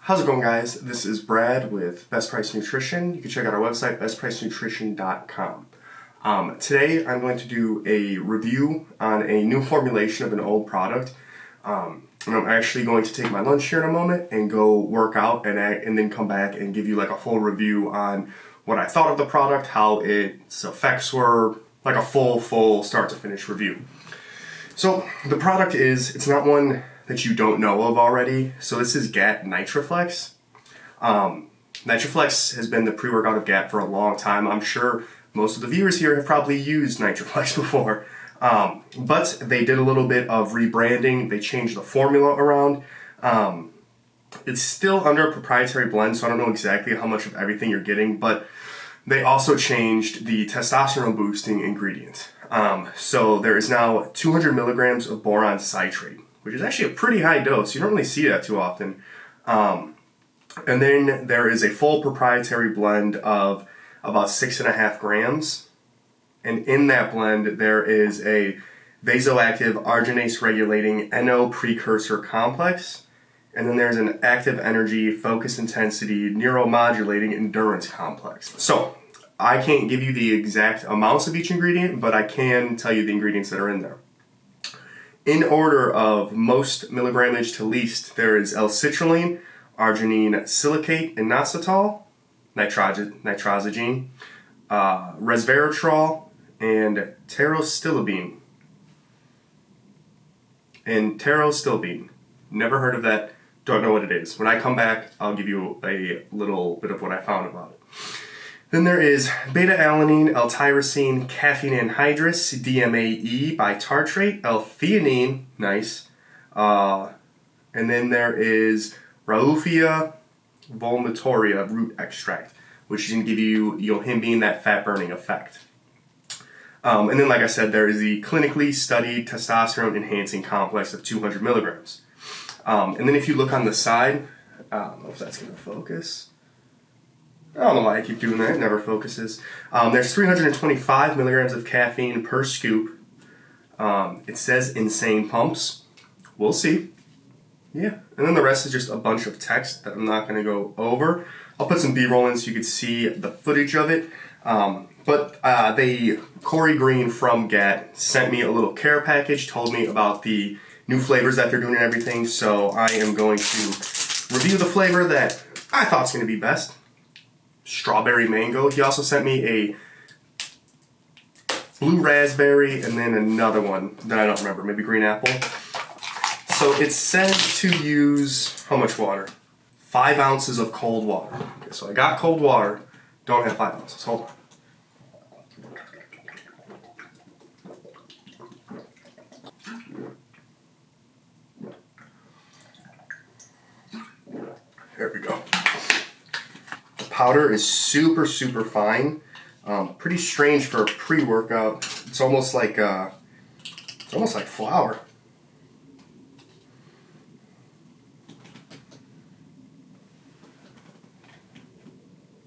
How's it going, guys? This is Brad with Best Price Nutrition. You can check out our website, BestPriceNutrition.com. Today I'm going to do a review on a new formulation of an old product. And I'm actually going to take my lunch here in a moment and go work out and then come back and give you like a full review on what I thought of the product, how its effects were, like a full start to finish review. So the product it's not one that you don't know of already. So this is GAT nitraflex. Nitraflex has been the pre-workout of GAT for a long time. I'm sure most of the viewers here have probably used nitraflex before. But they did a little bit of rebranding. They changed the formula around. It's still under a proprietary blend, so I don't know exactly how much of everything you're getting, but they also changed the testosterone boosting ingredient. So there is now 200 milligrams of boron citrate, which is actually a pretty high dose. You don't really see that too often. And then there is a full proprietary blend of about 6.5 grams. And in that blend, there is a vasoactive arginase regulating NO precursor complex. And then there's an active energy, focus intensity, neuromodulating endurance complex. So I can't give you the exact amounts of each ingredient, but I can tell you the ingredients that are in there. In order of most milligrammage to least, there is L-citrulline, arginine silicate inositol, nitrosamine, resveratrol, and pterostilbene. Never heard of that, don't know what it is. When I come back, I'll give you a little bit of what I found about it. Then there is beta-alanine, L-tyrosine, caffeine anhydrous, DMAE bitartrate, L-theanine, nice. And then there is Raufia vomitoria root extract, which is going to give you yohimbine, that fat-burning effect. And then, like I said, there is the clinically studied testosterone-enhancing complex of 200 milligrams. And then if you look on the side, I don't know if that's going to focus. I don't know why I keep doing that, it never focuses. There's 325 milligrams of caffeine per scoop. It says insane pumps. We'll see. Yeah, and then the rest is just a bunch of text that I'm not going to go over. I'll put some B-roll in so you can see the footage of it. But Corey Green from GAT sent me a little care package, told me about the new flavors that they're doing and everything. So I am going to review the flavor that I thought is going to be best. Strawberry mango. He also sent me a blue raspberry and then another one that I don't remember, maybe green apple. So it said to use, how much water? 5 ounces of cold water. Okay, so I got cold water, don't have 5 ounces. Hold on. There we go. Powder is super fine. Pretty strange for a pre-workout. It's almost like flour.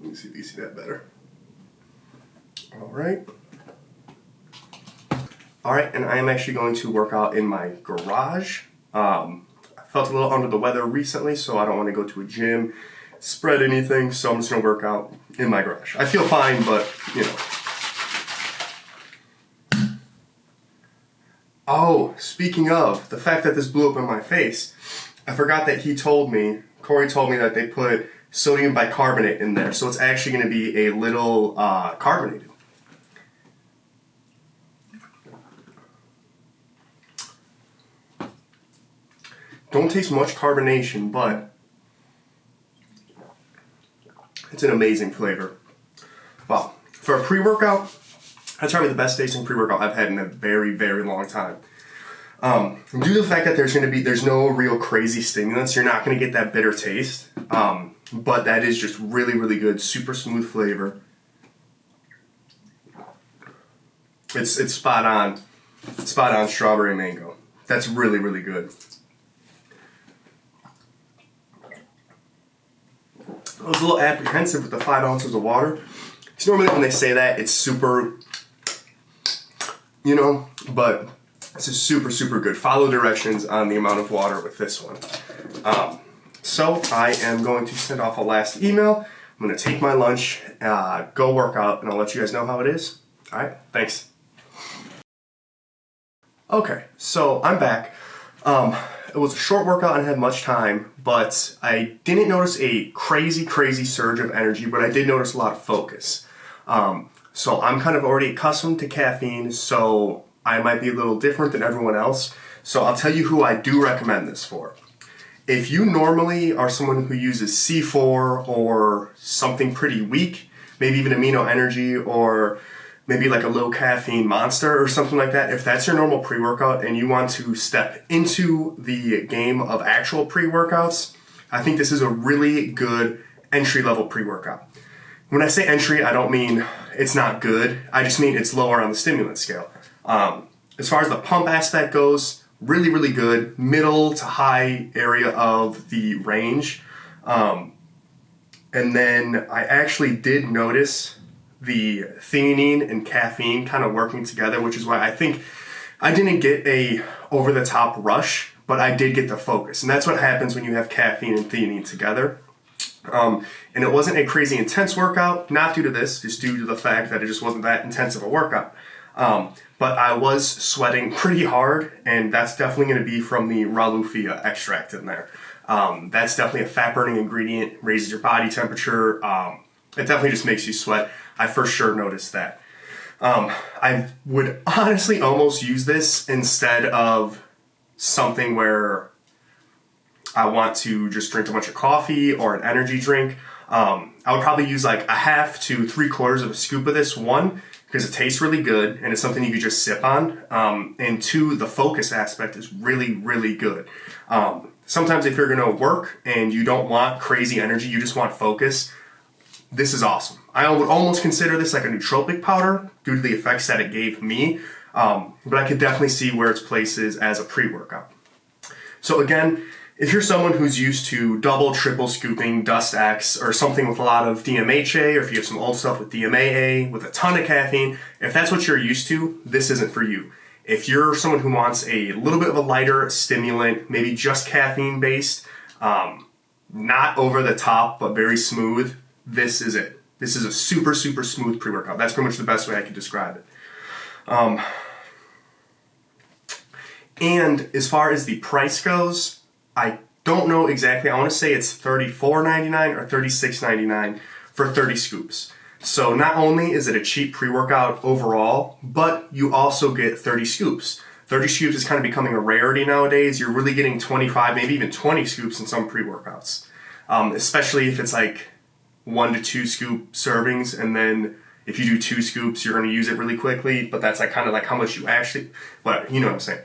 Let me see if you see that better. All right, and I am actually going to work out in my garage. I felt a little under the weather recently, so I don't want to go to a gym, spread anything, so I'm just going to work out in my garage. I feel fine, but, you know. Oh, speaking of, the fact that this blew up in my face, I forgot that Corey told me that they put sodium bicarbonate in there, so it's actually going to be a little carbonated. Don't taste much carbonation, but it's an amazing flavor. Wow. For a pre-workout, that's probably the best tasting pre-workout I've had in a very long time. Due to the fact that there's no real crazy stimulants, you're not going to get that bitter taste. But that is just really good, super smooth flavor. It's spot on strawberry mango. That's really good. I was a little apprehensive with the 5 ounces of water. Because normally when they say that, it's super, but this is super good. Follow directions on the amount of water with this one. So I am going to send off a last email. I'm going to take my lunch, go work out, and I'll let you guys know how it is. All right, thanks. Okay, so I'm back. It was a short workout and I had much time, but I didn't notice a crazy surge of energy, but I did notice a lot of focus. So I'm kind of already accustomed to caffeine, so I might be a little different than everyone else. So I'll tell you who I do recommend this for. If you normally are someone who uses C4 or something pretty weak, maybe even amino energy or maybe like a low caffeine Monster or something like that, if that's your normal pre-workout and you want to step into the game of actual pre-workouts, I think this is a really good entry-level pre-workout. When I say entry, I don't mean it's not good. I just mean it's lower on the stimulant scale. As far as the pump aspect goes, really good, middle to high area of the range. And then I actually did notice the theanine and caffeine kind of working together, which is why I think I didn't get a over-the-top rush, but I did get the focus. And that's what happens when you have caffeine and theanine together. And it wasn't a crazy intense workout, not due to this, just due to the fact that it just wasn't that intense of a workout. But I was sweating pretty hard, and that's definitely going to be from the Ralufia extract in there. That's definitely a fat-burning ingredient, raises your body temperature. It definitely just makes you sweat. I for sure noticed that. I would honestly almost use this instead of something where I want to just drink a bunch of coffee or an energy drink. I would probably use like a half to 3/4 of a scoop of this, one, because it tastes really good and it's something you could just sip on. And two, the focus aspect is really good. Sometimes if you're gonna work and you don't want crazy energy, you just want focus, this is awesome. I would almost consider this like a nootropic powder due to the effects that it gave me, but I could definitely see where its place is as a pre-workout. So again, if you're someone who's used to double, triple scooping Dust X or something with a lot of DMHA, or if you have some old stuff with DMAA with a ton of caffeine, if that's what you're used to, this isn't for you. If you're someone who wants a little bit of a lighter stimulant, maybe just caffeine based, not over the top, but very smooth, this is it. This is a super smooth pre-workout. That's pretty much the best way I could describe it. And as far as the price goes, I don't know exactly. I want to say it's $34.99 or $36.99 for 30 scoops. So not only is it a cheap pre-workout overall, but you also get 30 scoops. 30 scoops is kind of becoming a rarity nowadays. You're really getting 25, maybe even 20 scoops in some pre-workouts. Especially if it's like 1 to 2 scoop servings, and then if you do 2 scoops, you're going to use it really quickly, but that's like kind of like how much you actually, but you know what I'm saying.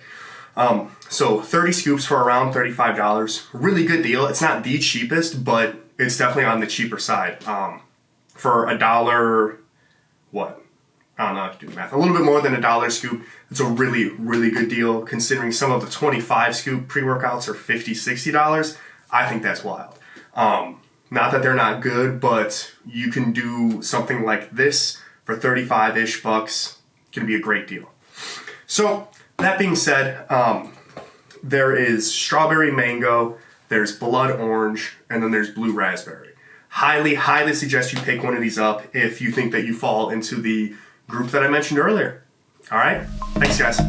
So 30 scoops for around $35, really good deal. It's not the cheapest, but it's definitely on the cheaper side. For $1, what? I don't know how to do the math. A little bit more than $1 scoop. It's a really good deal considering some of the 25 scoop pre-workouts are $50, $60. I think that's wild. Not that they're not good, but you can do something like this for 35-ish bucks. Gonna be a great deal. So that being said, there is strawberry mango, there's blood orange, and then there's blue raspberry. Highly suggest you pick one of these up if you think that you fall into the group that I mentioned earlier. All right, thanks guys.